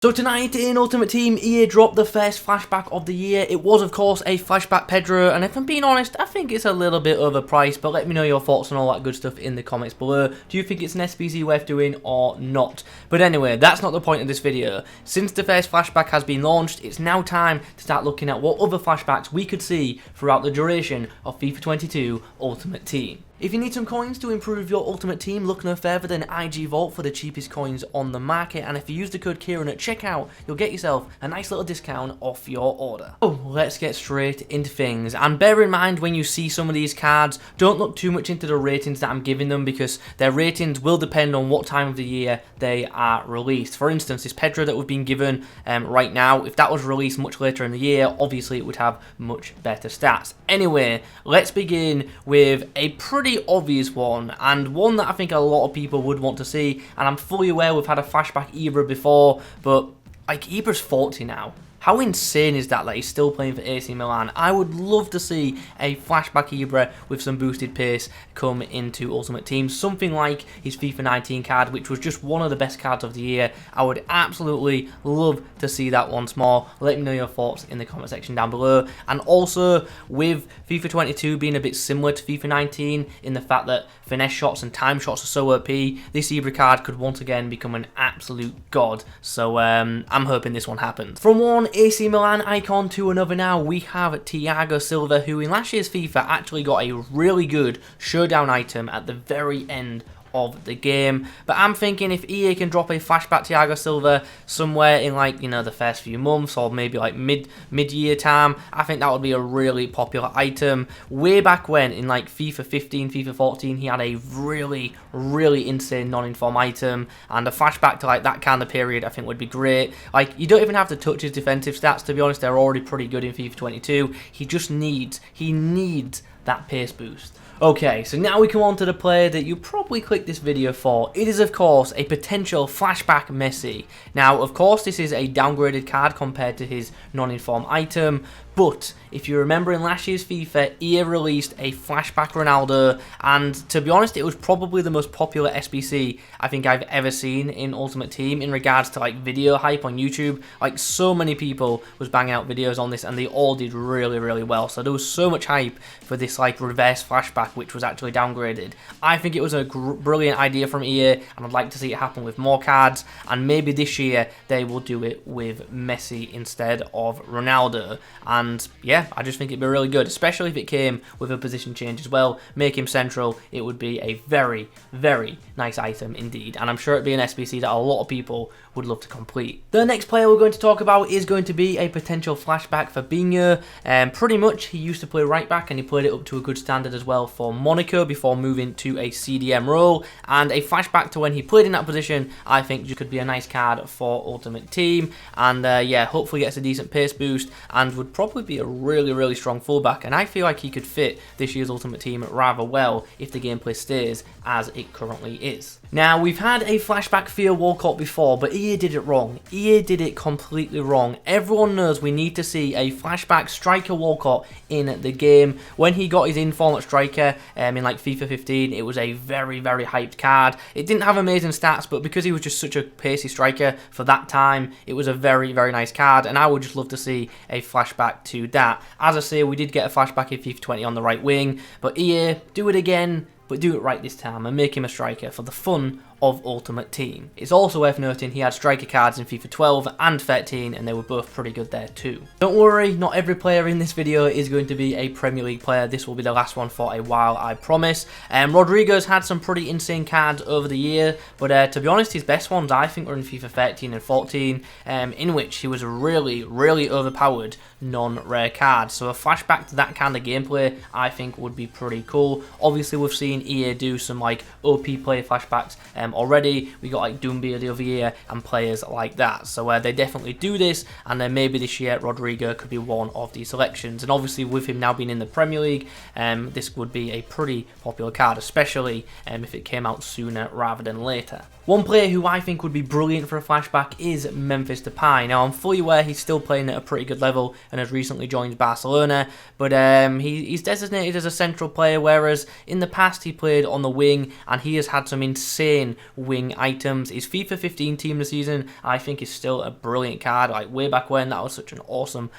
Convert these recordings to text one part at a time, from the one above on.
So tonight in Ultimate Team, EA dropped the first flashback of the year. It was of course a flashback Pedro, and if I'm being honest, I think it's a little bit overpriced, but let me know your thoughts on all that good stuff in the comments below. Do you think it's an SBC worth doing or not? But anyway, that's not the point of this video. Since the first flashback has been launched, it's now time to start looking at what other flashbacks we could see throughout the duration of FIFA 22 Ultimate Team. If you need some coins to improve your Ultimate Team, look no further than IG Vault for the cheapest coins on the market, and if you use the code Kieran at checkout, you'll get yourself a nice little discount off your order. Oh, let's get straight into things, and bear in mind when you see some of these cards, don't look too much into the ratings that I'm giving them, because their ratings will depend on what time of the year they are released. For instance, this Pedro that we've been given right now, if that was released much later in the year, obviously it would have much better stats. Anyway, let's begin with a pretty obvious one, and one that I think a lot of people would want to see, and I'm fully aware we've had a flashback Ibra before, but like Ibra's 40 now. How insane is that he's still playing for AC Milan? I would love to see a flashback Ibra with some boosted pace come into Ultimate Team. Something like his FIFA 19 card, which was just one of the best cards of the year. I would absolutely love to see that once more. Let me know your thoughts in the comment section down below. And also, with FIFA 22 being a bit similar to FIFA 19 in the fact that finesse shots and time shots are so OP, this Ibra card could once again become an absolute god. So I'm hoping this one happens. From one AC Milan icon to another now, we have Thiago Silva, who in last year's FIFA actually got a really good showdown item at the very end of the game. But I'm thinking if EA can drop a flashback Thiago Silva somewhere in the first few months, or maybe like mid-year time, I think that would be a really popular item. Way back when in like FIFA 15, FIFA 14, he had a really insane non-inform item, and a flashback to like that kind of period I think would be great. Like, you don't even have to touch his defensive stats, to be honest. They're already pretty good in FIFA 22. He needs that pace boost. Okay, so now we come on to the player that you probably clicked this video for. It is, of course, a potential flashback Messi. Now, of course, this is a downgraded card compared to his non-inform item, but if you remember in last year's FIFA, EA released a flashback Ronaldo, and to be honest, it was probably the most popular SBC I think I've ever seen in Ultimate Team in regards to like video hype on YouTube. Like, so many people was banging out videos on this, and they all did really well. So there was so much hype for this like reverse flashback, which was actually downgraded. I think it was a brilliant idea from EA, and I'd like to see it happen with more cards, and maybe this year they will do it with Messi instead of Ronaldo. And yeah, I just think it'd be really good, especially if it came with a position change as well. Make him central, it would be a very nice item indeed, and I'm sure it'd be an SBC that a lot of people would love to complete. The next player we're going to talk about is going to be a potential flashback for Binho. Pretty much, he used to play right back, and he played it up to a good standard as well for Monaco before moving to a CDM role, and a flashback to when he played in that position I think just could be a nice card for Ultimate Team, and yeah, hopefully gets a decent pace boost and would probably be a really strong fullback, and I feel like he could fit this year's Ultimate Team rather well if the gameplay stays as it currently is. Now, we've had a flashback Theo Walcott before, but EA did it wrong. EA did it completely wrong. Everyone knows we need to see a flashback striker Walcott in the game. When he got his inform at striker in like FIFA 15, it was a very hyped card. It didn't have amazing stats, but because he was just such a pacey striker for that time, it was a very nice card, and I would just love to see a flashback to that. As I say, we did get a flashback in FIFA 20 on the right wing, but EA, do it again, but do it right this time and make him a striker for the fun of Ultimate Team. It's also worth noting he had striker cards in FIFA 12 and 13, and they were both pretty good there too. Don't worry, not every player in this video is going to be a Premier League player. This will be the last one for a while, I promise. Rodrigo's had some pretty insane cards over the year, but to be honest, his best ones I think were in FIFA 13 and 14, in which he was a really overpowered non-rare card. So a flashback to that kind of gameplay I think would be pretty cool. Obviously, we've seen EA do some like OP player flashbacks already. We got like Doumbia the other year and players like that, so they definitely do this, and then maybe this year Rodrigo could be one of these selections. And obviously with him now being in the Premier League, this would be a pretty popular card, especially if it came out sooner rather than later. One player who I think would be brilliant for a flashback is Memphis Depay. Now, I'm fully aware he's still playing at a pretty good level and has recently joined Barcelona, but he's designated as a central player, whereas in the past he played on the wing, and he has had some insane wing items. His FIFA 15 team of the season, I think, is still a brilliant card. Like, way back when, that was such an awesome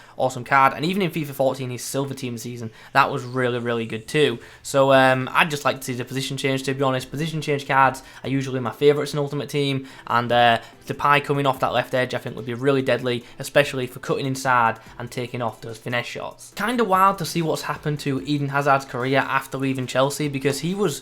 card. And even in FIFA 14, his silver team of the season, that was really good too. So I'd just like to see the position change, to be honest. Position change cards are usually my favourites in Ultimate Team, and the pie coming off that left edge I think would be really deadly, especially for cutting inside and taking off those finesse shots. Kind of wild to see what's happened to Eden Hazard's career after leaving Chelsea, because he was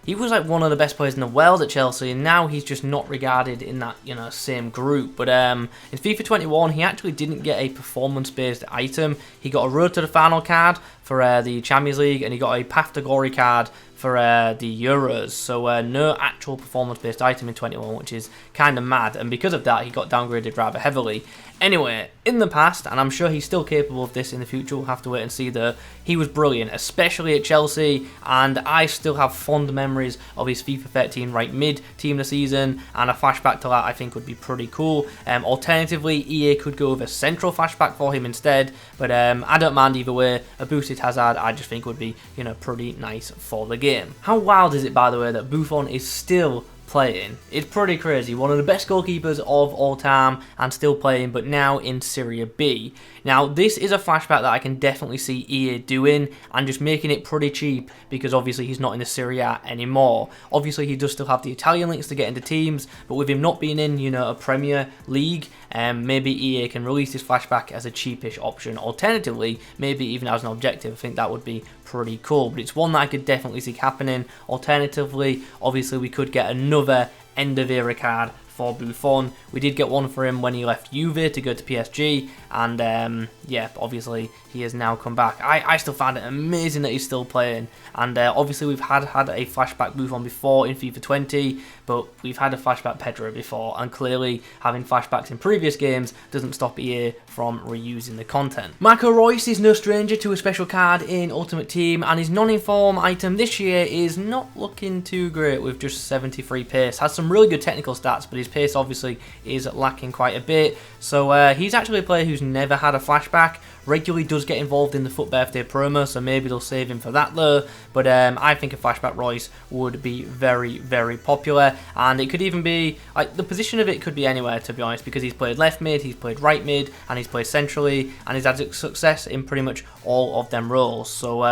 like one of the best players in the world at Chelsea, and now he's just not regarded in that, you know, same group. But in FIFA 21, he actually didn't get a performance-based item. He got a Road to the Final card for the Champions League, and he got a Path to Glory card for the Euros. So no actual performance-based item in 21, which is kind of mad. And because of that, he got downgraded rather heavily. Anyway, in the past, and I'm sure he's still capable of this in the future, we'll have to wait and see, though, he was brilliant, especially at Chelsea, and I still have fond memories of his FIFA 13 right mid team of the season, and a flashback to that I think would be pretty cool. Alternatively, EA could go with a central flashback for him instead, but I don't mind either way. A boosted Hazard I just think would be, you know, pretty nice for the game. How wild is it, by the way, that Buffon is still playing? It's pretty crazy. One of the best goalkeepers of all time and still playing, but now in Serie B. Now, this is a flashback that I can definitely see EA doing and just making it pretty cheap, because obviously he's not in the Serie A anymore. Obviously, he does still have the Italian links to get into teams, but with him not being in, you know, a Premier League, maybe EA can release this flashback as a cheapish option. Alternatively, maybe even as an objective. I think that would be pretty cool, but it's one that I could definitely see happening. Alternatively, obviously we could get another end of era card for Buffon. We did get one for him when he left Juve to go to PSG, and yeah, obviously he has now come back. I still find it amazing that he's still playing, and obviously we've had a flashback Buffon before in FIFA 20, but we've had a flashback Pedro before, and clearly having flashbacks in previous games doesn't stop EA from reusing the content. Marco Reus is no stranger to a special card in Ultimate Team, and his non-inform item this year is not looking too great with just 73 pace. Has some really good technical stats, but his pace obviously is lacking quite a bit. So he's actually a player who's never had a flashback. Regularly does get involved in the FUT Birthday promo, so maybe they'll save him for that though. But I think a flashback Royce would be very popular, and it could even be, like, the position of it could be anywhere, to be honest, because he's played left mid, he's played right mid, and he's played centrally, and he's had success in pretty much all of them roles. So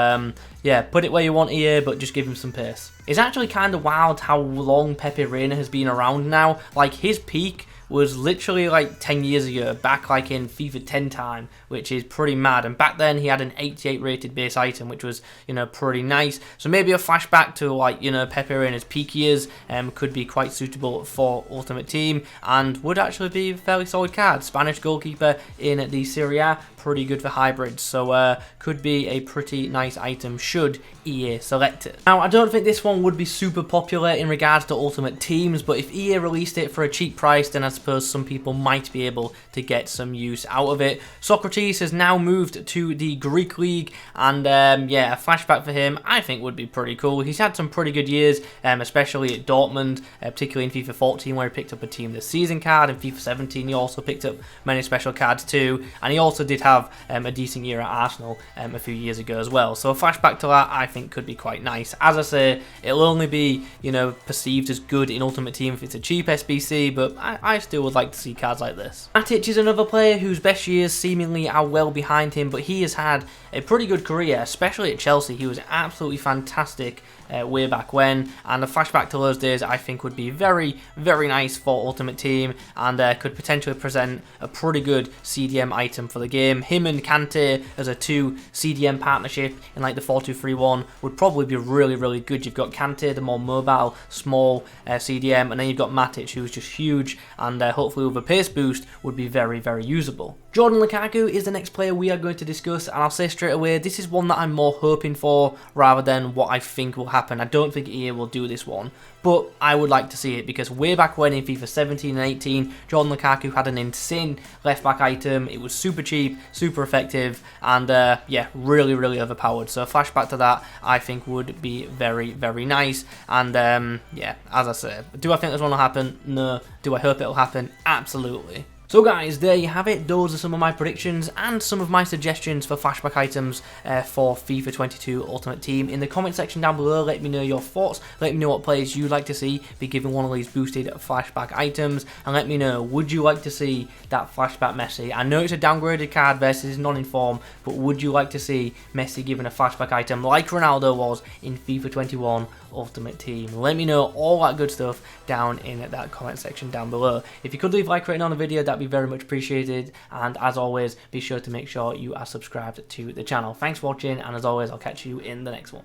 yeah, put it where you want EA, but just give him some pace. It's actually kind of wild how long Pepe Reina has been around now. Like, his peak was literally like 10 years ago, back like in FIFA 10 time, which is pretty mad. And back then he had an 88 rated base item, which was, you know, pretty nice. So maybe a flashback to, like, you know, Pepe Reina's peak years could be quite suitable for Ultimate Team, and would actually be a fairly solid card. Spanish goalkeeper in the Serie A, pretty good for hybrids, so could be a pretty nice item should EA select it. Now, I don't think this one would be super popular in regards to Ultimate Teams, but if EA released it for a cheap price, then I suppose some people might be able to get some use out of it. Socrates has now moved to the Greek League, and yeah, a flashback for him I think would be pretty cool. He's had some pretty good years, especially at Dortmund, particularly in FIFA 14 where he picked up a Team of the Season card. In FIFA 17 he also picked up many special cards too, and he also did have a decent year at Arsenal a few years ago as well. So a flashback to that I think could be quite nice. As I say, it'll only be, you know, perceived as good in Ultimate Team if it's a cheap SBC, but I still would like to see cards like this. Matic is another player whose best years seemingly are well behind him, but he has had a pretty good career, especially at Chelsea. He was absolutely fantastic way back when, and a flashback to those days I think would be very nice for Ultimate Team, and could potentially present a pretty good CDM item for the game. Him and Kante as a 2 CDM partnership in like the 4-2-3-1 would probably be really good. You've got Kante, the more mobile, small CDM, and then you've got Matic, who's just huge, and hopefully with a pace boost would be very usable. Jordan Lukaku is the next player we are going to discuss, and I'll say straight away, this is one that I'm more hoping for rather than what I think will happen. I don't think EA will do this one, but I would like to see it, because way back when in FIFA 17 and 18, Jordan Lukaku had an insane left back item. It was super cheap, super effective, and yeah, really overpowered. So a flashback to that I think would be very nice, and yeah, as I said, do I think this one will happen? No. Do I hope it'll happen? Absolutely. So guys, there you have it. Those are some of my predictions and some of my suggestions for flashback items for FIFA 22 Ultimate Team. In the comment section down below, let me know your thoughts. Let me know what players you'd like to see be given one of these boosted flashback items. And let me know, would you like to see that flashback Messi? I know it's a downgraded card versus non-inform, but would you like to see Messi given a flashback item like Ronaldo was in FIFA 21 Ultimate Team? Let me know all that good stuff down in that comment section down below. If you could leave a like rating on the video, that'd be very much appreciated, and as always, be sure to make sure you are subscribed to the channel. Thanks for watching, and as always, I'll catch you in the next one.